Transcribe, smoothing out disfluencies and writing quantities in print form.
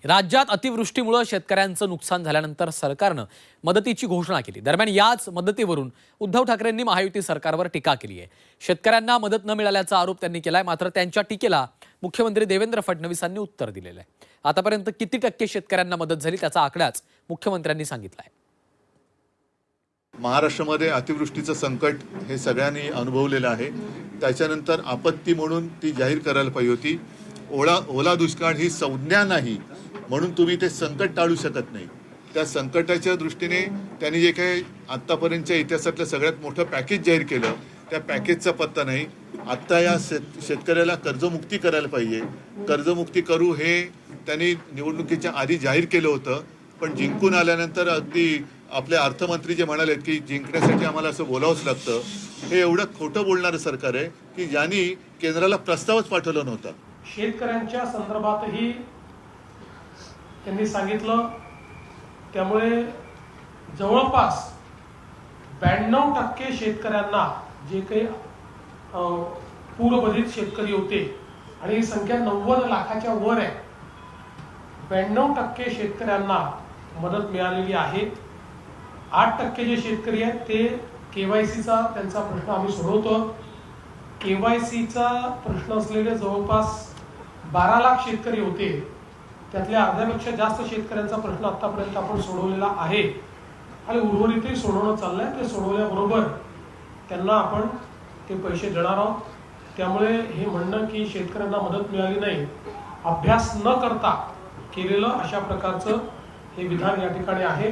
राज्यात अतिवृष्टीमुळे शेतकऱ्यांचं नुकसान झाल्यानंतर सरकारनं मदतीची घोषणा केली। दरम्यान याच मदतीवरून उद्धव ठाकरेंनी महायुती सरकारवर टीका केली आहे। शेतकऱ्यांना मदत न मिळाल्याचा आरोप त्यांनी केलाय। मात्र त्यांच्या टीकेला मुख्यमंत्री देवेंद्र फडणवीसांनी उत्तर दिलेलं आहे। आतापर्यंत किती टक्के शेतकऱ्यांना मदत झाली त्याचा आकडाच मुख्यमंत्र्यांनी सांगितलाय। महाराष्ट्रामध्ये अतिवृष्टीचं संकट हे सगळ्यांनी अनुभवलेलं आहे। त्याच्यानंतर आपत्ती म्हणून ती जाहीर करायला पाहिजे होती। ओला दुष्काळ ही संज्ञा नाही म्हणून तुम्ही ते संकट टाळू शकत नाही। त्या संकटाच्या दृष्टीने त्यांनी जे काही आत्तापर्यंतच्या इतिहासातलं सगळ्यात मोठं पॅकेज जाहीर केलं त्या पॅकेजचा पत्ता नाही। आत्ता या शेतकऱ्याला कर्जमुक्ती करायला पाहिजे। कर्जमुक्ती करू हे त्यांनी निवडणुकीच्या आधी जाहीर केलं होतं, पण जिंकून आल्यानंतर अगदी आपले अर्थमंत्री जे म्हणालेत की जिंकण्यासाठी आम्हाला असं बोलावंच लागतं, हे एवढं खोटं बोलणारं सरकार आहे की ज्यांनी केंद्राला प्रस्तावच पाठवला नव्हता। शेतकऱ्यांच्या संदर्भातही त्यांनी सांगितलं। त्यामुळे जवळपास 92% शेतकऱ्यांना, जे काही पूरबाधित शेतकरी होते आणि ही संख्या 90 लाखाच्या वर आहे, 92% शेतकऱ्यांना मदत मिळालेली आहे। 8% जे शेतकरी आहेत ते केवायसीचा त्यांचा प्रश्न आम्ही सोडवतो। केवायसीचा प्रश्न असलेले जवळपास 12 लाख शेतकरी होते, त्यातल्या अर्ध्यापेक्षा जास्त शेतकऱ्यांचा प्रश्न आतापर्यंत आपण सोडवलेला आहे आणि उर्वरितही सोडवणं चाललंय। ते सोडवल्याबरोबर त्यांना आपण ते पैसे देणार आहोत। त्यामुळे हे म्हणणं की शेतकऱ्यांना मदत मिळाली नाही, अभ्यास न करता केलेलं अशा प्रकारचं हे विधान या ठिकाणी आहे।